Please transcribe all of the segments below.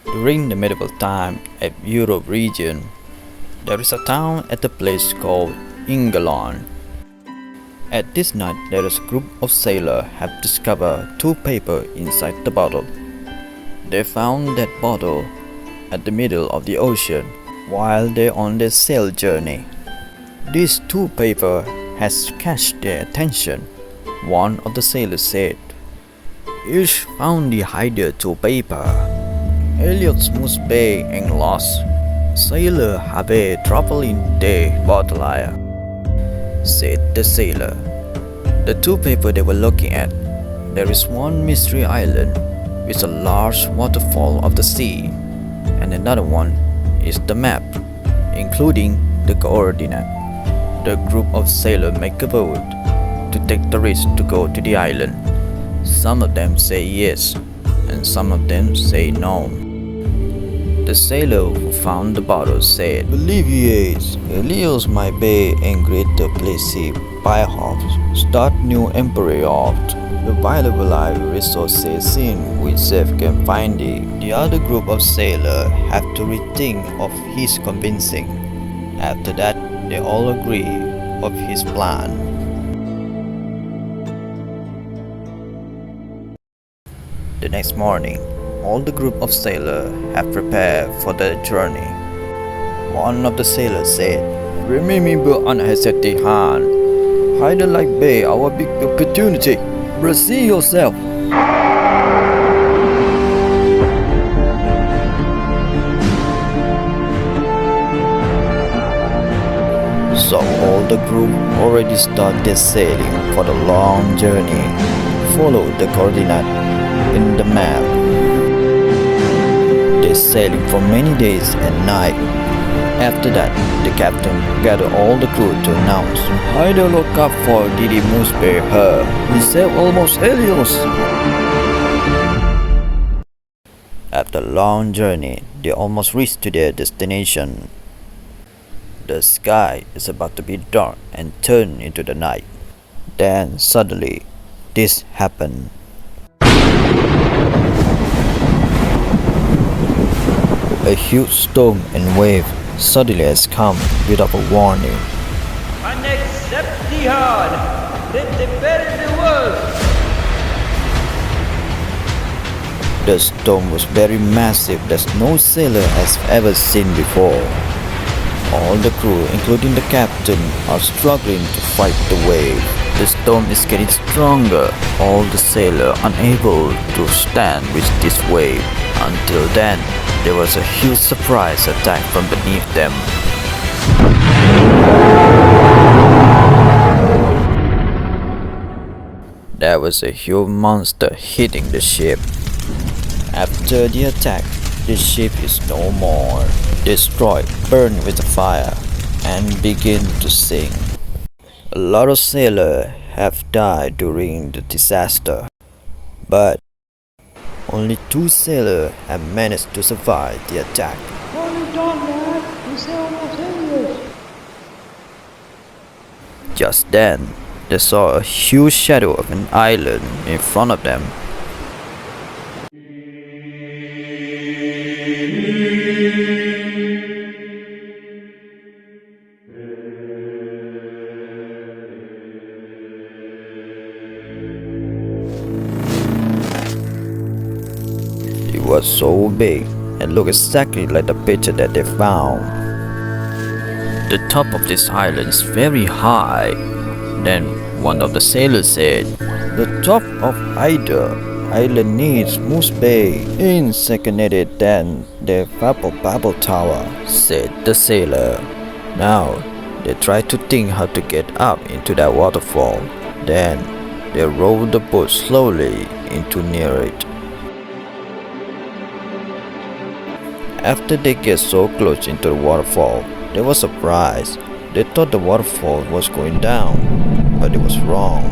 During the medieval time at Europe region, there is a town at a place called England. At this night, there is a group of sailors have discovered two papers inside the bottle. They found that bottle at the middle of the ocean while they on their sail journey. These two papers has catched their attention. One of the sailors said, "Each found the hider two paper. Elliot's must be and lost. Sailor have a traveling day bottle," said the sailor. The two papers they were looking at, there is one mystery island with a large waterfall of the sea, and another one is the map, including the coordinate. The group of sailors make a vote to take the risk to go to the island. Some of them say yes, and some of them say no. The sailor who found the bottle said, "Believe yes, Elios might be in greater place by half, start new emperor of the valuable resources in which Savfk can find it." The other group of sailors have to rethink of his convincing. After that, they all agree of his plan. The next morning, all the group of sailors have prepared for the journey. One of the sailors said, "Remember unhesitated hand. Hide like bay our big opportunity. Brace yourself." So all the group already started sailing for the long journey. Follow the coordinate in the map. They sailing for many days and nights. After that, the captain gathered all the crew to announce, "Hide a look up for Didi Mooseby her. He saved almost Helios." After a long journey, they almost reached to their destination. The sky is about to be dark and turn into the night. Then suddenly, this happened. A huge storm and wave suddenly has come without a warning. Unaccepted! Let the better the world! The storm was very massive that no sailor has ever seen before. All the crew, including the captain, are struggling to fight the wave. The storm is getting stronger. All the sailors unable to stand with this wave. Until then, there was a huge surprise attack from beneath them. There was a huge monster hitting the ship. After the attack, the ship is no more, destroyed, burned with the fire, and begin to sink. A lot of sailors have died during the disaster, but only 2 sailors have managed to survive the attack. What have you done, lad? You say almost Helios. Just then, they saw a huge shadow of an island in front of them. It was so big and looked exactly like the picture that they found. The top of this island is very high. Then one of the sailors said, "The top of either island needs must be inseconded than the Babel Tower," said the sailor. Now they tried to think how to get up into that waterfall. Then they rowed the boat slowly into near it. After they get so close into the waterfall, they were surprised. They thought the waterfall was going down, but it was wrong.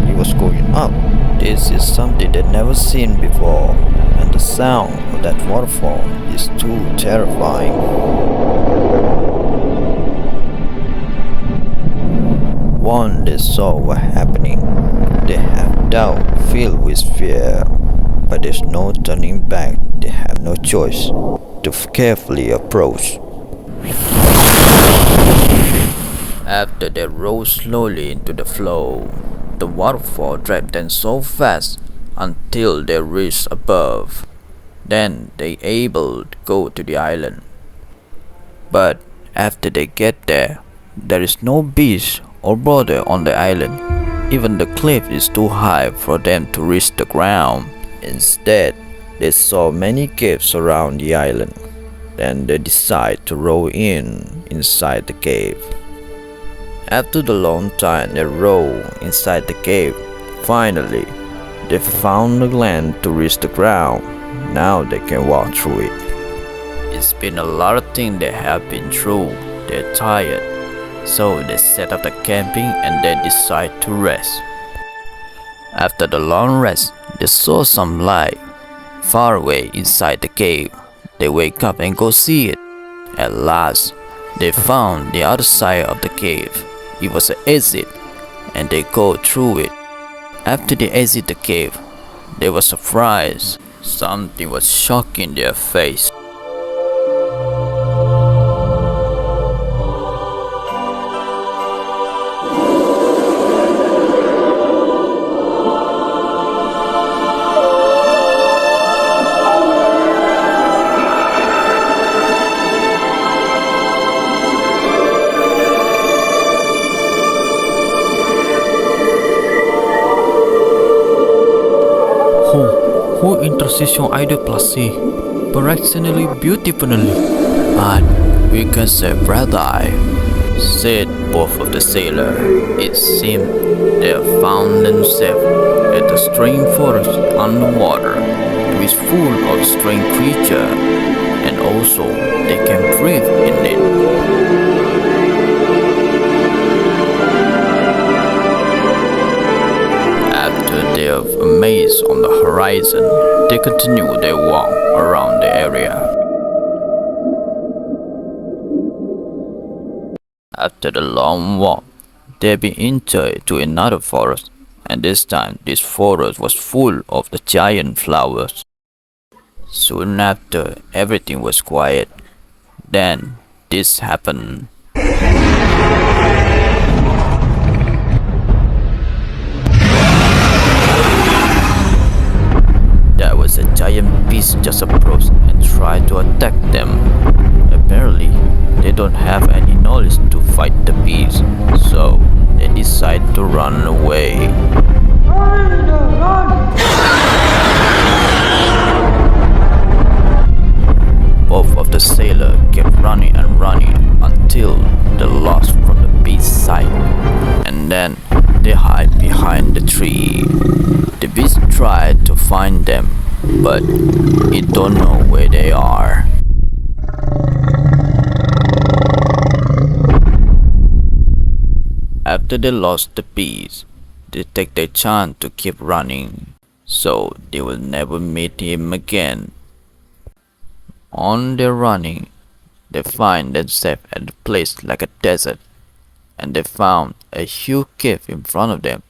It was going up. This is something they'd never seen before, and the sound of that waterfall is too terrifying. Once they saw what happening, they have doubt filled with fear, but there's no turning back they have no choice to carefully approach. After they rose slowly into the flow, the waterfall dragged them so fast until they reached above. Then they able to go to the island. But after they get there is no beach or border on the island. Even the cliff is too high for them to reach the ground. Instead, they saw many caves around the island. Then they decide to row inside the cave. After the long time they row inside the cave, finally they found the land to reach the ground. Now they can walk through it. It's been a lot of things they have been through. They're tired, so they set up the camping and they decide to rest. After the long rest, they saw some light far away inside the cave. They wake up and go see it. At last, they found the other side of the cave. It was an exit, and they go through it. After they exit the cave, they were surprised. Something was shocking their face. Who intercession idol placé, paradoxically beautifully, but we can say brother, said both of the sailors. It seemed they have found themselves at a strange forest underwater, which is full of strange creatures, and also they can breathe in it. They are amazed on the horizon. They continue their walk around the area. After the long walk, they be entered to another forest, and this time this forest was full of the giant flowers. Soon after, everything was quiet. Then this happened. There was a giant beast just approached and tried to attack them. Apparently, they don't have any knowledge to fight the beast, so they decide to run away. Both of the sailors kept running and running until they lost from the beast's sight, and then they hide behind the tree. The beast tried to find them, but it don't know where they are. After they lost the beast, they take their chance to keep running, so they will never meet him again. On their running, they find themselves at a place like a desert, and they found a huge cave in front of them,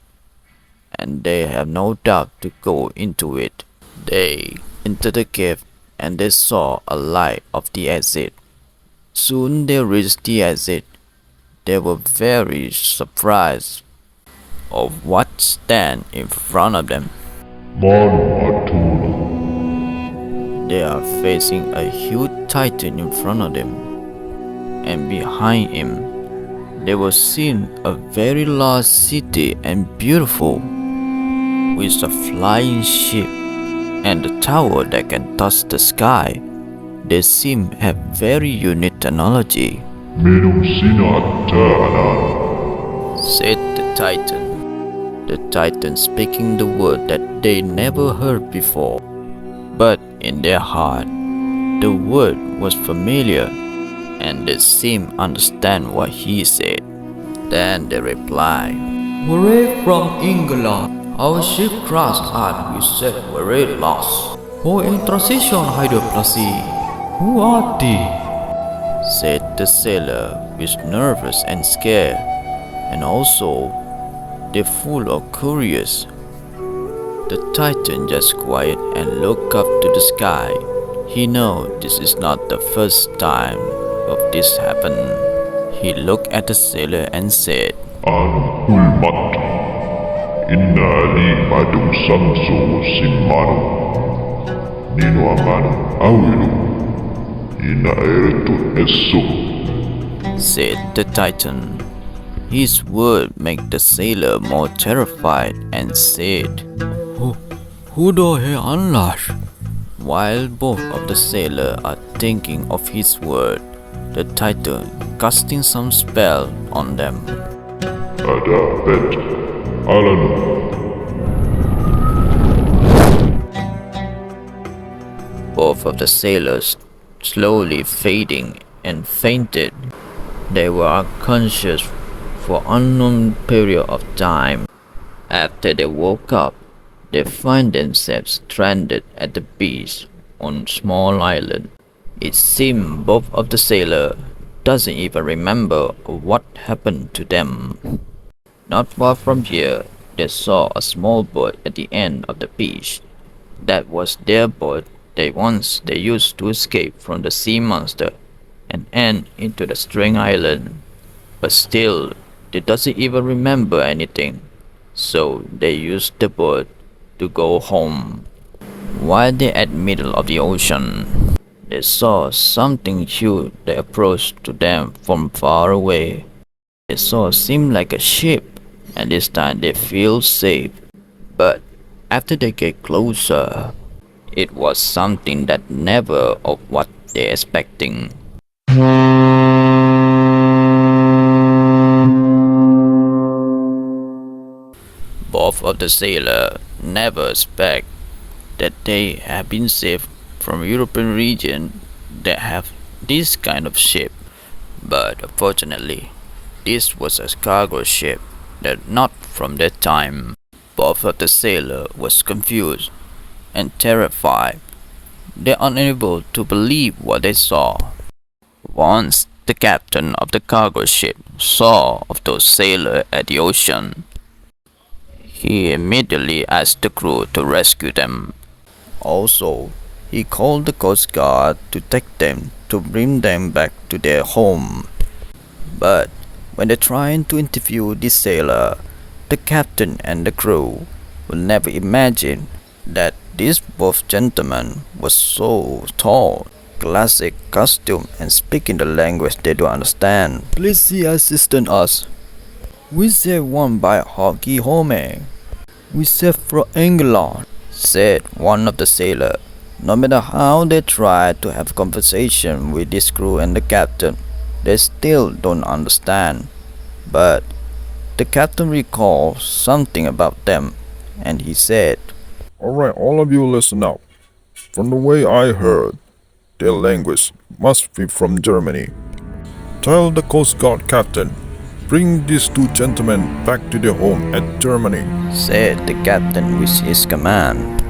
and they have no doubt to go into it. They entered the cave and they saw a light of the exit. Soon they reached the exit. They were very surprised of what stand in front of them. They are facing a huge titan in front of them, and behind him they were seeing a very large city and beautiful, with a flying ship and a tower that can touch the sky. They seem to have very unique technology, said the titan. The titan speaking the word that they never heard before, but in their heart the word was familiar, and they seemed understand what he said. Then they replied, "We're from England. Our ship crashed and we said we're lost. For intercession hydroplacy, who are they?" said the sailor, was nervous and scared, and also they're full of curious. The titan just quiet and looked up to the sky. He knows this is not the first time of this happened. He looked at the sailor and said, Hulmat, inna li madum samsu simmaru, nino amanu awilu, inna eretu esu. said the Titan. His word made the sailor more terrified and said, Who do he unlash? While both of the sailors are thinking of his word, the Titan casting some spell on them. Ada bet, Allan. Both of the sailors slowly fading and fainted. They were unconscious for unknown period of time. After they woke up, they find themselves stranded at the beach on a small island. It seemed both of the sailors doesn't even remember what happened to them. Not far from here, they saw a small boat at the end of the beach. That was their boat they used to escape from the sea monster and end into the strange island. But still, they doesn't even remember anything. So they used the boat to go home. While they at middle of the ocean, they saw something huge that approached to them from far away. They saw seemed like a ship, and this time they feel safe. But after they get closer, it was something that never of what they expecting. Both of the sailors never expect that they have been saved from European region that have this kind of ship. But unfortunately, this was a cargo ship that not from that time. Both of the sailors was confused and terrified. They are unable to believe what they saw. Once the captain of the cargo ship saw of those sailors at the ocean, he immediately asked the crew to rescue them. Also, he called the Coast Guard to take them to bring them back to their home. But when they tried to interview this sailor, the captain and the crew would never imagine that these both gentlemen was so tall, classic costume and speaking the language they don't understand. Please see assistant us. We saved one by hockey home. We saved from England, said one of the sailors. No matter how they try to have conversation with this crew and the captain, they still don't understand. But the captain recalled something about them, and he said, Alright, all of you listen up. From the way I heard, their language must be from Germany. Tell the Coast Guard captain, bring these two gentlemen back to their home at Germany, said the captain with his command.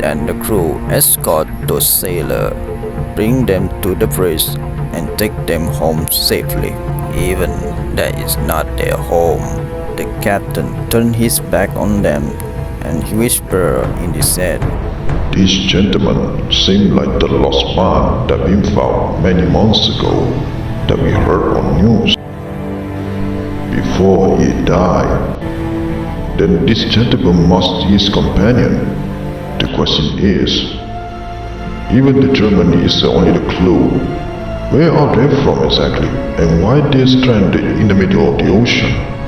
Then the crew escort those sailors, bring them to the bridge and take them home safely. Even that is not their home, the captain turned his back on them and he whispered in his head, These gentlemen seem like the lost man that we found many months ago that we heard on news. Before he died, then this gentleman must be his companion. The question is, even the Germany is only the clue. Where are they from exactly, and why they're stranded in the middle of the ocean?